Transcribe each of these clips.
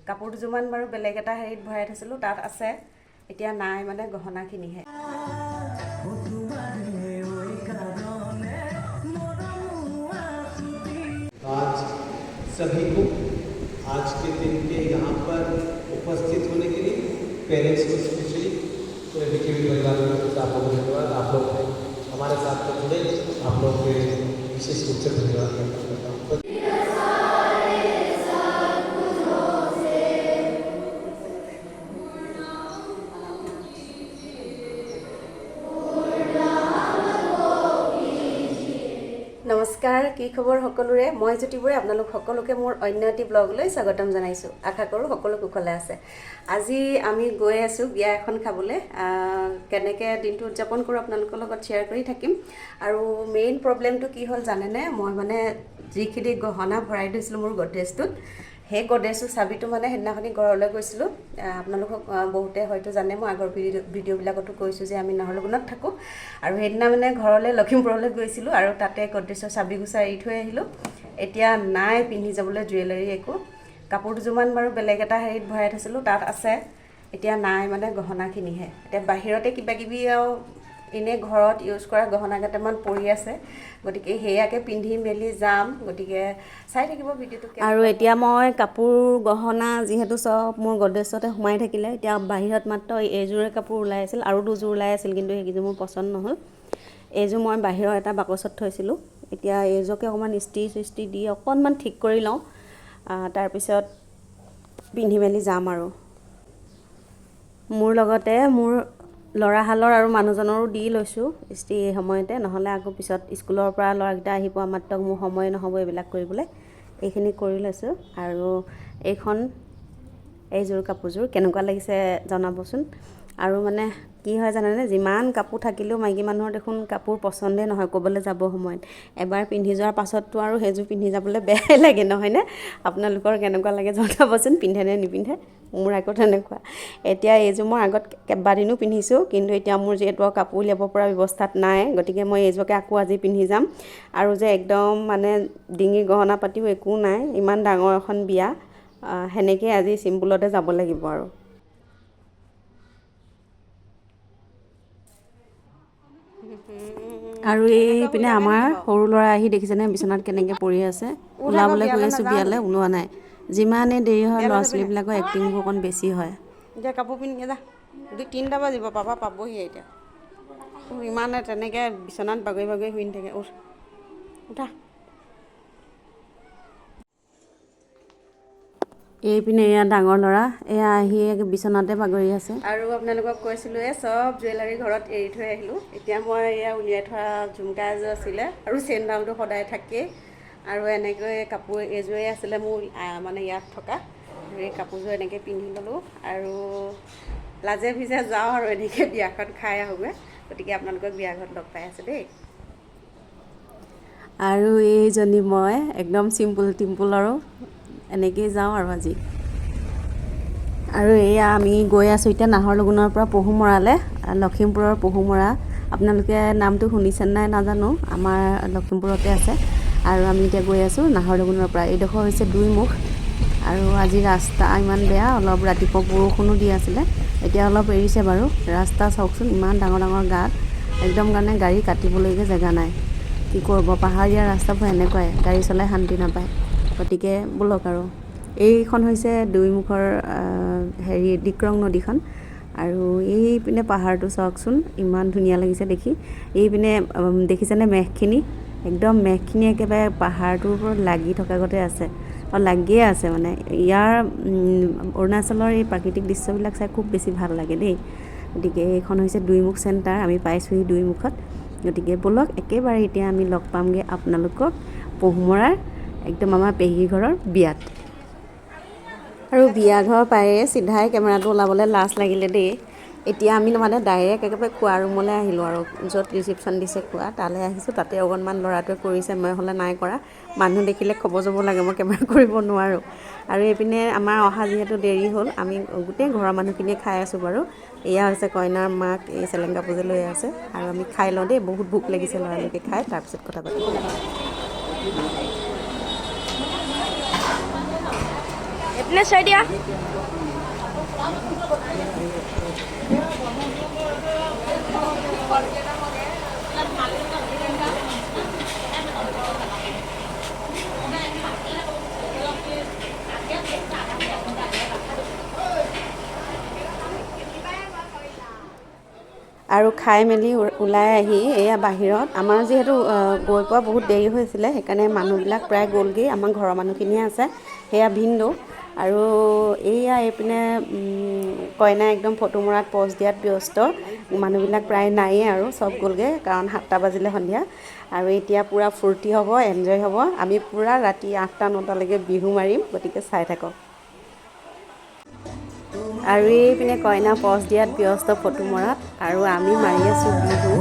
কাপোৰ দুযোৰমান বাৰু বেলেগ এটা হেৰিত ভৰাই থৈছিলোঁ, তাত আছে। এতিয়া নাই মানে গহনাখিনিহে। आज सभी को आज के दिन के यहाँ पर उपस्थित होने के लिए पेरेंट्स को स्पेशली पूरे देखिए परिवार में आप लोगों को धन्यवाद। आप लोग हमारे साथ में जुड़े, आप लोग के विशेष रूप से धन्यवाद करता हूँ। নমস্কাৰ, কি খবৰ সকলোৰে? মই জ্যোতিবুৰে আপোনালোক সকলোকে মোৰ অন্য এটি ব্লগলৈ স্বাগতম জনাইছোঁ। আশা কৰোঁ সকলো কুশলে আছে। আজি আমি গৈ আছোঁ বিয়া এখন খাবলৈ। কেনেকৈ দিনটো উদযাপন কৰোঁ আপোনালোকৰ লগত শ্বেয়াৰ কৰি থাকিম। আৰু মেইন প্ৰব্লেমটো কি হ'ল জানেনে? মই মানে যিখিনি গহনা ভৰাই থৈছিলোঁ মোৰ গডৰেজটোত, সেই গডৰেজটোৰ চাবিটো মানে সেইদিনাখনি ঘৰলৈ গৈছিলোঁ। আপোনালোকক বহুতে হয়তো জানে, মই আগৰ ভিডিঅ'বিলাকতো কৈছোঁ যে আমি নাহৰলগুণত থাকোঁ। আৰু সেইদিনা মানে ঘৰলৈ লখিমপুৰলৈ গৈছিলোঁ আৰু তাতে গডৰেজৰ চাবি গুচাই এৰি থৈ আহিলোঁ। এতিয়া নাই পিন্ধি যাবলৈ জুৱেলাৰী একো। কাপোৰ দুযোৰমান বাৰু বেলেগ এটা হেৰিত ভৰাই থৈছিলোঁ, তাত আছে। এতিয়া নাই মানে গহনাখিনিহে। এতিয়া বাহিৰতে কিবাকিবি আৰু এনেই ঘৰত ইউজ কৰা গহনা কেইটামান পৰি আছে, গতিকে সেয়াকে পিন্ধি মেলি যাম। গতিকে চাই থাকিব ভিডিঅ'টো। আৰু এতিয়া মই কাপোৰ গহনা যিহেতু চব মোৰ গডৰেজতে সোমাই থাকিলে, এতিয়া বাহিৰত মাত্ৰ এইযোৰে কাপোৰ ওলাই আছিল, আৰু দুযোৰ ওলাই আছিল, কিন্তু সেইকেইযোৰ মোৰ পচন্দ নহ'ল। এইযোৰ মই বাহিৰৰ এটা বাকচত থৈছিলোঁ। এতিয়া এইযোৰকে অকণমান ইস্ত্ৰি দি অকণমান ঠিক কৰি লওঁ, তাৰপিছত পিন্ধি মেলি যাম। আৰু মোৰ লগতে মোৰ ল'ৰাহালৰ আৰু মানুহজনৰো দি লৈছোঁ ইস্ত্ৰি এই সময়তে, নহ'লে আকৌ পিছত স্কুলৰ পৰা ল'ৰাকেইটা আহি পোৱা মাত্ৰক মোৰ সময় নহ'ব এইবিলাক কৰিবলৈ। এইখিনি কৰি লৈছোঁ। আৰু এইযোৰ কাপোৰযোৰ কেনেকুৱা লাগিছে জনাবচোন। আৰু মানে কি হয় জানেনে, যিমান কাপোৰ থাকিলেও মাইকী মানুহৰ দেখোন কাপোৰ পচন্দেই নহয় ক'বলৈ যাব সময়ত। এবাৰ পিন্ধি যোৱাৰ পাছততো আৰু সেইযোৰ পিন্ধি যাবলৈ বেয়াই লাগে, নহয়নে? আপোনালোকৰ কেনেকুৱা লাগে জনাবচোন, পিন্ধে নে নিপিন্ধে। মোৰ আকৌ তেনেকুৱা। এতিয়া এইযোৰ মই আগত কেইবাদিনো পিন্ধিছোঁ, কিন্তু এতিয়া মোৰ যিহেতু কাপোৰ উলিয়াব পৰা ব্যৱস্থাত নাই, গতিকে মই এইযোৰকে আকৌ আজি পিন্ধি যাম। আৰু যে একদম মানে ডিঙিৰ গহনা পাতিও একো নাই, ইমান ডাঙৰ এখন বিয়া, সেনেকৈ আজি চিম্পুলতে যাব লাগিব। আৰু এইপিনে আমাৰ সৰু ল'ৰা আহি দেখিছেনে বিচনাত কেনেকৈ পৰি আছে। ওলাবলৈ গৈ আছোঁ বিয়ালৈ, ওলোৱা নাই। যিমানে দেৰি হয় ল'ৰা ছোৱালীবিলাকৰ এক্টিংবোৰ অকণ বেছি হয়। এতিয়া কাপোৰ পিন্ধি যা, 3টা বাজিব, পাপা পাবহি এতিয়া। ইমানে তেনেকৈ বিচনাত বাগৰি বাগৰি শুই নাথাকে। উঠা। এইপিনে এয়া ডাঙৰ ল'ৰা, এয়া আহি বিচনাতে বাগৰি আছে। আৰু আপোনালোকক কৈছিলোঁ চব জুৱেলাৰী ঘৰত এৰি থৈ আহিলোঁ। এতিয়া মই এয়া উলিয়াই থোৱা ঝুমকা এযোৰ আছিলে, আৰু চেইনডালটো সদায় থাকেই। আৰু এনেকৈ কাপোৰ এইযোৰেই আছিলে মোৰ মানে ইয়াত থকা। এই কাপোৰযোৰ এনেকৈ পিন্ধি ল'লোঁ, আৰু লাজে ভিজে যাওঁ আৰু এনেকৈ বিয়াখন খাই আহোঁগৈ। গতিকে আপোনালোকক বিয়া ঘৰত লগ পাই আছোঁ দেই। আৰু এইজনী মই একদম টিম্পুল আৰু এনেকৈয়ে যাওঁ আৰু আজি। আৰু এয়া আমি গৈ আছোঁ এতিয়া নাহৰলগুণৰ পৰা পহুমৰালৈ, লখিমপুৰৰ পহুমৰা। আপোনালোকে নামটো শুনিছেনে নাই নাজানো, আমাৰ লখিমপুৰতে আছে। আৰু আমি এতিয়া গৈ আছোঁ নাহৰলগুণৰ পৰা। এইডোখৰ হৈছে দুইমুখ। আৰু আজি ৰাস্তা ইমান বেয়া, অলপ ৰাতিপুৱা বৰষুণো দি আছিলে, এতিয়া অলপ এৰিছে বাৰু। ৰাস্তা চাওকচোন, ইমান ডাঙৰ ডাঙৰ গাঁত, একদম কাৰণে গাড়ী কাটিবলৈকে জেগা নাই। কি কৰিব, পাহাৰীয়া ৰাস্তাবোৰ এনেকুৱাই, গাড়ী চলাই শান্তি নাপায়। গতিকে ব'লক। আৰু এইখন হৈছে দুইমুখৰ ডিক্ৰং নদীখন। আৰু এইপিনে পাহাৰটো চাওকচোন, ইমান ধুনীয়া লাগিছে দেখি। এইপিনে দেখিছেনে মেঘখিনি, একদম মেঘখিনি একেবাৰে পাহাৰটোৰ ওপৰত লাগি থকা গতে আছে, আৰু লাগিয়ে আছে মানে। ইয়াৰ অৰুণাচলৰ এই প্ৰাকৃতিক দৃশ্যবিলাক চাই খুব বেছি ভাল লাগে দেই। গতিকে এইখন হৈছে দুইমুখ চেণ্টাৰ, আমি পাইছোঁহি দুইমুখত। গতিকে ব'লক একেবাৰে এতিয়া আমি লগ পামগৈ আপোনালোকক পহুমৰাৰ একদম আমাৰ পেহী ঘৰৰ বিয়াত। আৰু বিয়া ঘৰ পায়ে চিধাই কেমেৰাটো ওলাবলৈ লাজ লাগিলে দেই। এতিয়া আমি মানে ডাইৰেক্ট একেবাৰে খোৱা ৰুমলৈ আহিলোঁ, আৰু য'ত ৰিচিপশ্যন দিছে খোৱা, তালৈ আহিছোঁ। তাতে অকণমান ল'ৰাটোৱে কৰিছে, মই হ'লে নাই কৰা। মানুহ দেখিলে খবৰ যাব লাগে, মই কেমেৰা কৰিব নোৱাৰোঁ। আৰু এইপিনে আমাৰ অহা যিহেতু দেৰি হ'ল, আমি গোটেই ঘৰৰ মানুহখিনিয়ে খাই আছোঁ বাৰু। এয়া হৈছে কইনাৰ মাক, এই চেলেং কাপোৰযোৰ লৈ আছে। আৰু আমি খাই লওঁ দেই, বহুত ভোক লাগিছে ল'ৰালৈকে, খাই তাৰপিছত কথা পাতিম। ফিটনেছ হয় দিয়া আৰু খাই মেলি ওলাই আহি এয়া বাহিৰত আমাৰ যিহেতু গৈ পোৱা বহুত দেৰি হৈছিলে সেইকাৰণে মানুহবিলাক প্ৰায় গ'লগৈ আমাৰ ঘৰৰ মানুহখিনিয়ে আছে সেয়া ভিনদেউ আৰু এয়া এইপিনে কইনা একদম ফটো মৰাত প'জ দিয়াত ব্যস্ত মানুহবিলাক প্ৰায় নায়েই আৰু চব গ'লগৈ কাৰণ 7টা বাজিলে সন্ধিয়া আৰু এতিয়া পূৰা ফূৰ্তি হ'ব এনজয় হ'ব আমি পূৰা ৰাতি 8টা 9টালৈকে বিহু মাৰিম গতিকে চাই থাকক আৰু এইপিনে কইনা প'জ দিয়াত ব্যস্ত ফটো মৰাত আৰু আমি মাৰি আছোঁ বিহু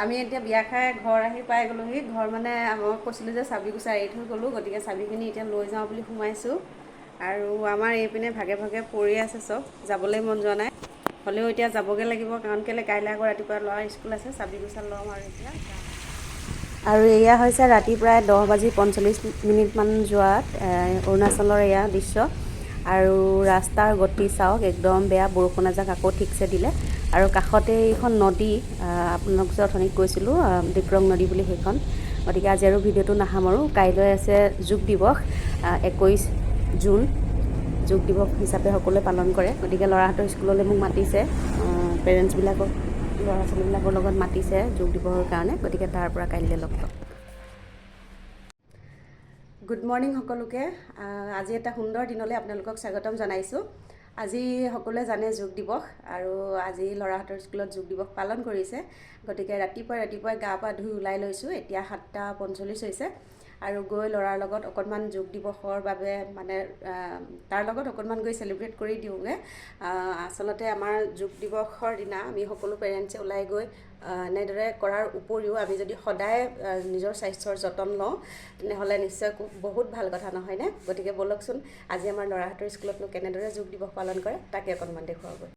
আমি এতিয়া বিয়া খাই ঘৰ আহি পাই গ'লোহি ঘৰ মানে মই কৈছিলোঁ যে চাবি গুচাই এৰি থৈ গ'লোঁ গতিকে চাবিখিনি এতিয়া লৈ যাওঁ বুলি সোমাইছোঁ আৰু আমাৰ এইপিনে ভাগে ভাগে পৰি আছে চব যাবলৈ মন যোৱা নাই হ'লেও এতিয়া যাবগৈ লাগিব কাৰণ কেলৈ কাইলৈ আকৌ ৰাতিপুৱা ল'ৰা স্কুল আছে চাবি গুচা ল'ম আৰু এতিয়া আৰু এয়া হৈছে ৰাতি প্ৰায় 10:45 যোৱাত অৰুণাচলৰ এয়া দৃশ্য আৰু ৰাস্তাৰ গতি চাওক একদম বেয়া বৰষুণ এজাক আকৌ ঠিকছে দিলে আৰু কাষতে এইখন নদী আপোনালোক যে অথনিত কৈছিলোঁ ডিক্ৰং নদী বুলি সেইখন গতিকে আজি আৰু ভিডিঅ'টো নাসামৰো কাইলৈ আছে যোগ দিৱস 21 জুন যোগ দিৱস হিচাপে সকলোৱে পালন কৰে গতিকে ল'ৰাহঁতৰ স্কুললৈ মোক মাতিছে পেৰেণ্টছবিলাকক ল'ৰা ছোৱালীবিলাকৰ লগত মাতিছে যোগ দিৱসৰ কাৰণে গতিকে তাৰ পৰা কাইলৈ লগ পাম গুড মৰ্ণিং সকলোকে আজি এটা সুন্দৰ দিনলৈ আপোনালোকক স্বাগতম জনাইছোঁ আজি সকলোৱে জানে যোগ দিৱস আৰু আজি ল'ৰাহঁতৰ স্কুলত যোগ দিৱস পালন কৰিছে গতিকে ৰাতিপুৱাই গা পা ধুই ওলাই লৈছোঁ এতিয়া 7:45 হৈছে আৰু গৈ ল'ৰাৰ লগত অকণমান যোগ দিৱসৰ বাবে মানে তাৰ লগত অকণমান গৈ চেলিব্ৰেট কৰি দিওঁগৈ আচলতে আমাৰ যোগ দিৱসৰ দিনা আমি সকলো পেৰেণ্টছে ওলাই গৈ এনেদৰে কৰাৰ উপৰিও আমি যদি সদায় নিজৰ স্বাস্থ্যৰ যতন লওঁ তেনেহ'লে নিশ্চয় বহুত ভাল কথা নহয়নে গতিকে ব'লকচোন আজি আমাৰ ল'ৰাহঁতৰ স্কুলতনো কেনেদৰে যোগ দিৱস পালন কৰে তাকে অকণমান দেখুৱাগৈ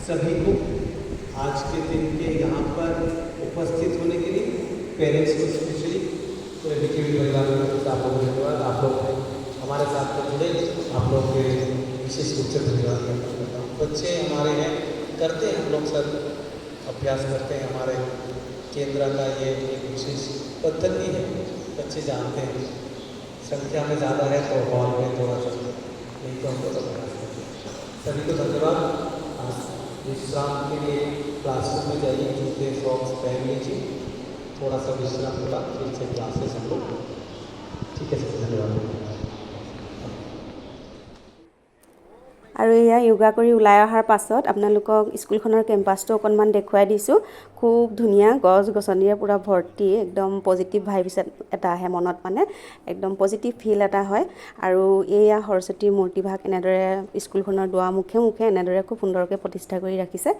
सभी को आज के दिन के यहाँ पर उपस्थित होने के लिए पेरेंट्स को स्पेशली तो परिवार में आप लोगों को धन्यवाद आप लोग हमारे साथ में जुड़े आप लोग के विशेष रूप से धन्यवाद करता हूँ। बच्चे हमारे हैं, करते हैं हम लोग सर अभ्यास करते हैं। हमारे केंद्र का ये एक विशेष पद्धति है, बच्चे जानते हैं। संख्या में ज़्यादा है तो हॉल में थोड़ा सा नहीं तो हमको तो प्रयास करते हैं। सभी को धन्यवाद। विश्राम के लिए क्लासरूम में जाइए, जूते सॉक्स पहन लीजिए, थोड़ा सा विश्राम होगा, फिर से क्लासेस हम लोग। ठीक है सर, धन्यवाद। আৰু এয়া য়োগা কৰি ওলাই অহাৰ পাছত আপোনালোকক স্কুলখনৰ কেম্পাছটো অকণমান দেখুৱাই দিছোঁ। খুব ধুনীয়া, গছ গছনিৰে পূৰা ভৰ্তি, একদম পজিটিভ ভাইবছ এটা আহে মনত, মানে একদম পজিটিভ ফিল এটা হয়। আৰু এয়া সৰস্বতীৰ মূৰ্তিভাগ এনেদৰে স্কুলখনৰ দুৱাৰ মুখে মুখে এনেদৰে খুব সুন্দৰকৈ প্ৰতিষ্ঠা কৰি ৰাখিছে।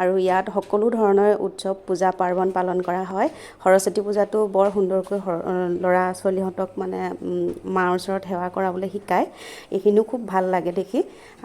আৰু ইয়াত সকলো ধৰণৰ উৎসৱ পূজা পাৰ্বণ পালন কৰা হয়। সৰস্বতী পূজাটো বৰ সুন্দৰকৈ ল'ৰা ছোৱালীহঁতক মানে মাৰ ওচৰত সেৱা কৰাবলৈ শিকায়। এইখিনিও খুব ভাল লাগে দেখি।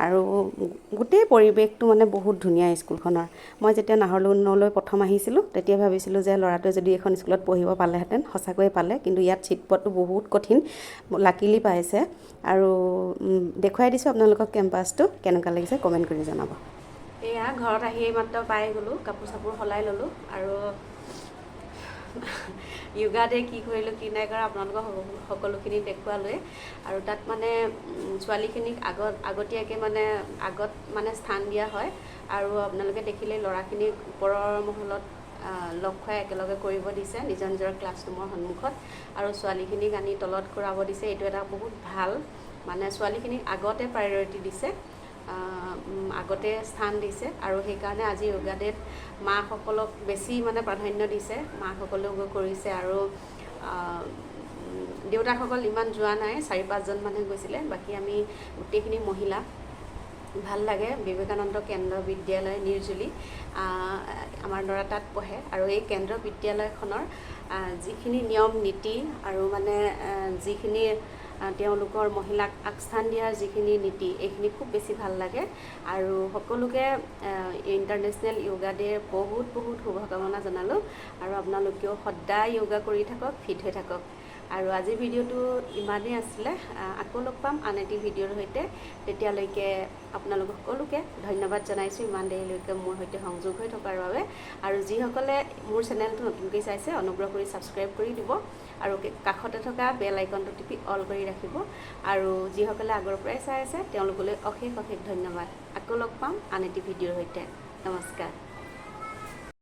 আৰু গোটেই পৰিৱেশটো মানে বহুত ধুনীয়া স্কুলখনৰ। মই যেতিয়া নাহৰলগুনলৈ প্ৰথম আহিছিলোঁ তেতিয়া ভাবিছিলোঁ যে ল'ৰাটোৱে যদি এখন স্কুলত পঢ়িব পালেহেঁতেন, সঁচাকৈয়ে পালে, কিন্তু ইয়াত ছিট পোৱাটো বহুত কঠিন, লাকিলি পাইছে। আৰু দেখুৱাই দিছোঁ আপোনালোকক কেম্পাছটো, কেনেকুৱা লাগিছে কমেণ্ট কৰি জনাব। এয়া ঘৰত আহি মাত্ৰ পাই গ'লোঁ, কাপোৰ চাপোৰ সলাই ল'লোঁ। আৰু য়োগাডে কি কৰিলোঁ কি নাই কৰা আপোনালোকক সকলোখিনি দেখুৱালোৱে। আৰু তাত মানে ছোৱালীখিনিক আগতীয়াকৈ মানে আগত মানে স্থান দিয়া হয়। আৰু আপোনালোকে দেখিলে ল'ৰাখিনিক ওপৰৰ মহলত লগ খুৱাই একেলগে কৰিব দিছে নিজৰ নিজৰ ক্লাছৰুমৰ সন্মুখত, আৰু ছোৱালীখিনিক আনি তলত কৰাব দিছে। এইটো এটা বহুত ভাল, মানে ছোৱালীখিনিক আগতে প্ৰায়ৰিটি দিছে, আগতে স্থান দিছে। আৰু সেইকাৰণে আজি য়োগাডেত মাকসকলক বেছি মানে প্ৰাধান্য দিছে, মাকসকলেও গৈ কৰিছে। আৰু দেউতাকসকল ইমান যোৱা নাই, 4-5জন মানুহ গৈছিলে, বাকী আমি গোটেইখিনি মহিলা। ভাল লাগে। বিবেকানন্দ কেন্দ্ৰ বিদ্যালয় নিৰ্জুলি, আমাৰ ল'ৰা তাত পঢ়ে। আৰু এই কেন্দ্ৰ বিদ্যালয়খনৰ যিখিনি নিয়ম নীতি আৰু মানে যিখিনি তেওঁলোকৰ মহিলাক আগস্থান দিয়াৰ যিখিনি নীতি, এইখিনি খুব বেছি ভাল লাগে। আৰু সকলোকে ইণ্টাৰনেশ্যনেল য়োগা ডে'ৰ বহুত বহুত শুভকামনা জনালোঁ। আৰু আপোনালোকেও সদায় য়োগা কৰি থাকক, ফিট হৈ থাকক। আৰু আজিৰ ভিডিঅ'টো ইমানেই আছিলে। আকৌ লগ পাম আন এটি ভিডিঅ'ৰ সৈতে। তেতিয়ালৈকে আপোনালোক সকলোকে ধন্যবাদ জনাইছোঁ ইমান দেৰিলৈকে মোৰ সৈতে সংযোগ হৈ থকাৰ বাবে। আৰু যিসকলে মোৰ চেনেলটো নতুনকৈ চাইছে অনুগ্ৰহ কৰি ছাবস্ক্ৰাইব কৰি দিব, আৰু কাষতে থকা বেল আইকনটো টিপি অল কৰি ৰাখিব। আৰু যিসকলে আগৰ পৰাই চাই আছে তেওঁলোকলৈ অশেষ অশেষ ধন্যবাদ। আকৌ লগ পাম আন এটি ভিডিঅ'ৰ সৈতে। নমস্কাৰ।